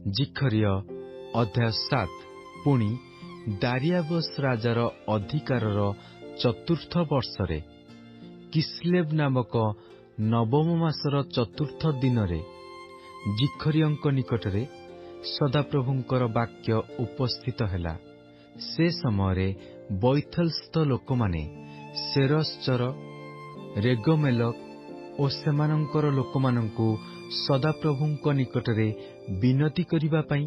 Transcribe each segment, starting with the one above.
ଜିଖରିୟ ଅଧ୍ୟାୟ 7। ପୁଣି ଦାରିଆବସ୍ ରାଜାର ଅଧିକାରର ଚତୁର୍ଥ ବର୍ଷରେ କିସ୍ଲେଭ୍ ନାମକ ନବମ ମାସର ଚତୁର୍ଥ ଦିନରେ ଜିଖରିୟଙ୍କ ନିକଟରେ ସଦାପ୍ରଭୁଙ୍କର ବାକ୍ୟ ଉପସ୍ଥିତ ହେଲା। ସେ ସମୟରେ ବୈଥଲସ୍ଥ ଲୋକମାନେ ସେରଶ୍ଚର, ରେଗମେଲକ ଓ ସେମାନଙ୍କର ଲୋକମାନଙ୍କୁ ସଦାପ୍ରଭୁଙ୍କ ନିକଟରେ ବିନତି କରିବା ପାଇଁ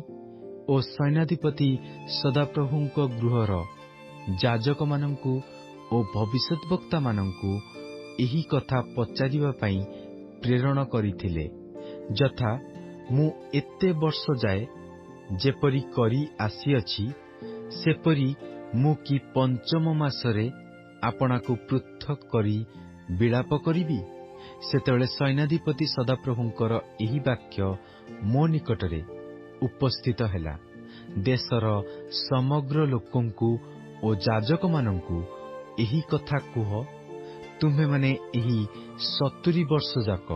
ଓ ସୈନ୍ୟାଧିପତି ସଦାପ୍ରଭୁଙ୍କ ଗୃହର ଯାଜକମାନଙ୍କୁ ଓ ଭବିଷ୍ୟଦ୍ବକ୍ତାମାନଙ୍କୁ ଏହି କଥା ପଚାରିବା ପାଇଁ ପ୍ରେରଣ କରିଥିଲେ, ଯଥା ମୁଁ ଏତେ ବର୍ଷ ଯାଏ ଯେପରି କରି ଆସିଅଛି, ସେପରି ମୁଁ କି ପଞ୍ଚମ ମାସରେ ଆପଣାକୁ ପୃଥକ୍ କରି ବିଳାପ କରିବି? ସେତେବେଳେ ସୈନ୍ୟାଧିପତି ସଦାପ୍ରଭୁଙ୍କର ଏହି ବାକ୍ୟ ମୋ ନିକଟରେ ଉପସ୍ଥିତ ହେଲା। ଦେଶର ସମଗ୍ର ଲୋକଙ୍କୁ ଓ ଯାଜକମାନଙ୍କୁ ଏହି କଥା କୁହ, ତୁମ୍ଭେମାନେ ଏହି 70 ବର୍ଷ ଯାକ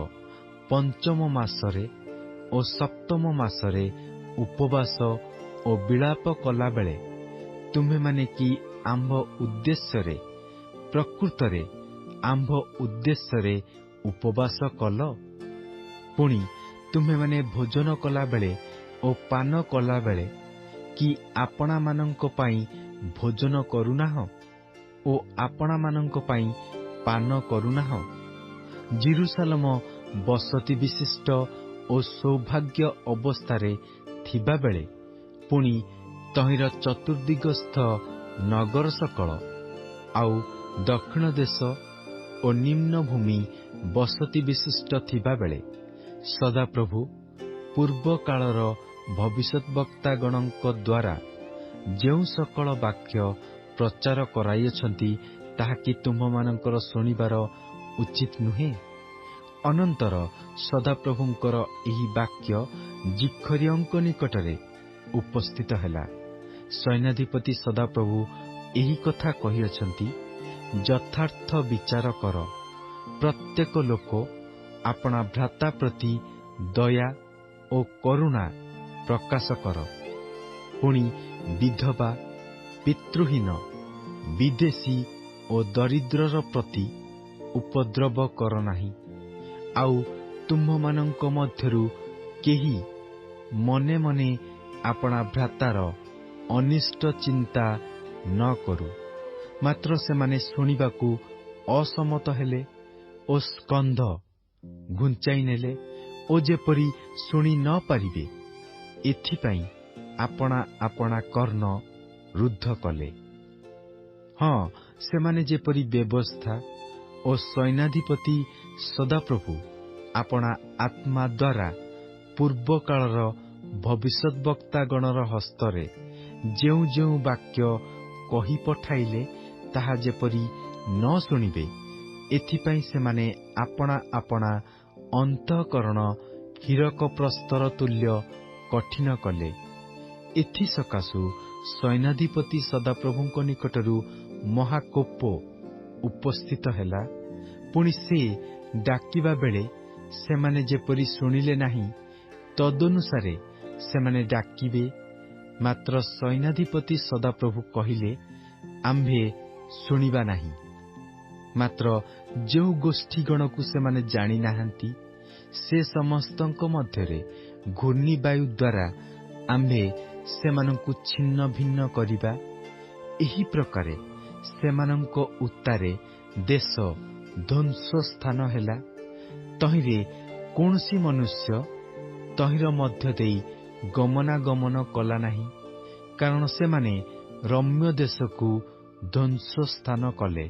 ପଞ୍ଚମ ମାସରେ ଓ ସପ୍ତମ ମାସରେ ଉପବାସ ଓ ବିଳାପ କଲାବେଳେ ତୁମ୍ଭେମାନେ କି ଆମ୍ଭ ଉଦ୍ଦେଶ୍ୟରେ, ପ୍ରକୃତରେ ଆମ୍ଭ ଉଦ୍ଦେଶ୍ୟରେ ଉପବାସ କଲ? ପୁଣି ତୁମ୍ଭେମାନେ ଭୋଜନ କଲାବେଳେ ଓ ପାନ କଲାବେଳେ କି ଆପଣାମାନଙ୍କ ପାଇଁ ଭୋଜନ କରୁନାହଁ ଓ ଆପଣାମାନଙ୍କ ପାଇଁ ପାନ କରୁନାହଁ? ଜିରୁସାଲମ ବସତି ବିଶିଷ୍ଟ ଓ ସୌଭାଗ୍ୟ ଅବସ୍ଥାରେ ଥିବାବେଳେ ପୁଣି ତହିଁର ଚତୁର୍ଦିଗସ୍ଥ ନଗର ସକଳ ଆଉ ଦକ୍ଷିଣ ଦେଶ ଓ ନିମ୍ନଭୂମି ବସତି ବିଶିଷ୍ଟ ଥିବାବେଳେ ସଦାପ୍ରଭୁ ପୂର୍ବକାଳର ଭବିଷ୍ୟଦ୍ବକ୍ତାଗଣଙ୍କ ଦ୍ୱାରା ଯେଉଁ ସକଳ ବାକ୍ୟ ପ୍ରଚାର କରାଇଅଛନ୍ତି, ତାହା କି ତୁମ୍ଭମାନଙ୍କର ଶୁଣିବାର ଉଚିତ ନୁହେଁ? ଅନନ୍ତର ସଦାପ୍ରଭୁଙ୍କର ଏହି ବାକ୍ୟ ଜିଖରିୟଙ୍କ ନିକଟରେ ଉପସ୍ଥିତ ହେଲା। ସୈନ୍ୟାଧିପତି ସଦାପ୍ରଭୁ ଏହି କଥା କହିଅଛନ୍ତି, ଯଥାର୍ଥ ବିଚାର କର। ପ୍ରତ୍ୟେକ ଲୋକ ଆପଣା ଭ୍ରାତା ପ୍ରତି ଦୟା ଓ କରୁଣା ପ୍ରକାଶ କର। ପୁଣି ବିଧବା, ପିତୃହୀନ, ବିଦେଶୀ ଓ ଦରିଦ୍ରର ପ୍ରତି ଉପଦ୍ରବ କର ନାହିଁ। ଆଉ ତୁମ୍ଭମାନଙ୍କ ମଧ୍ୟରୁ କେହି ମନେ ମନେ ଆପଣା ଭ୍ରାତାର ଅନିଷ୍ଟ ଚିନ୍ତା ନ କରୁ। ମାତ୍ର ସେମାନେ ଶୁଣିବାକୁ ଅସମତ ହେଲେ ଓ ସ୍କନ୍ଧ ଘୁଞ୍ଚାଇ ନେଲେ ଓ ଯେପରି ଶୁଣି ନ ପାରିବେ, ଏଥିପାଇଁ ଆପଣା ଆପଣା କର୍ଣ୍ଣ ରୁଦ୍ଧ କଲେ। ହଁ, ସେମାନେ ଯେପରି ବ୍ୟବସ୍ଥା ଓ ସୈନ୍ୟାଧିପତି ସଦାପ୍ରଭୁ ଆପଣା ଆତ୍ମା ଦ୍ୱାରା ପୂର୍ବକାଳର ଭବିଷ୍ୟଦ୍ବକ୍ତାଗଣର ହସ୍ତରେ ଯେଉଁ ଯେଉଁ ବାକ୍ୟ କହି ପଠାଇଲେ, ତାହା ଯେପରି ନ ଶୁଣିବେ, ଏଥିପାଇଁ ସେମାନେ ଆପଣା ଆପଣା ଅନ୍ତଃକରଣ ହୀରକ ପ୍ରସ୍ତର ତୁଲ୍ୟ କଠିନ କଲେ। ଏଥିସକାଶୁ ସୈନ୍ୟାଧିପତି ସଦାପ୍ରଭୁଙ୍କ ନିକଟରୁ ମହାକୋପ ଉପସ୍ଥିତ ହେଲା। ପୁଣି ସେ ଡାକିବା ବେଳେ ସେମାନେ ଯେପରି ଶୁଣିଲେ ନାହିଁ, ତଦନୁସାରେ ସେମାନେ ଡାକିବେ। ମାତ୍ର ସୈନ୍ୟାଧିପତି ସଦାପ୍ରଭୁ କହିଲେ, ଆମ୍ଭେ ଶୁଣିବା ନାହିଁ। ମାତ୍ର ଯେଉଁ ଗୋଷ୍ଠୀଗଣକୁ ସେମାନେ ଜାଣିନାହାନ୍ତି, ସେ ସମସ୍ତଙ୍କ ମଧ୍ୟରେ ଘୂର୍ଣ୍ଣିବାୟୁ ଦ୍ୱାରା ଆମ୍ଭେ ସେମାନଙ୍କୁ ଛିନ୍ନ ଭିନ୍ନ କରିବା। ଏହି ପ୍ରକାରେ ସେମାନଙ୍କ ଉତ୍ତାରେ ଦେଶ ଧ୍ୱଂସ ସ୍ଥାନ ହେଲା। ତହିଁରେ କୌଣସି ମନୁଷ୍ୟ ତହିଁର ମଧ୍ୟ ଦେଇ ଗମନାଗମନ କଲା ନାହିଁ, କାରଣ ସେମାନେ ରମ୍ୟ ଦେଶକୁ ଧ୍ୱଂସ ସ୍ଥାନ କଲେ।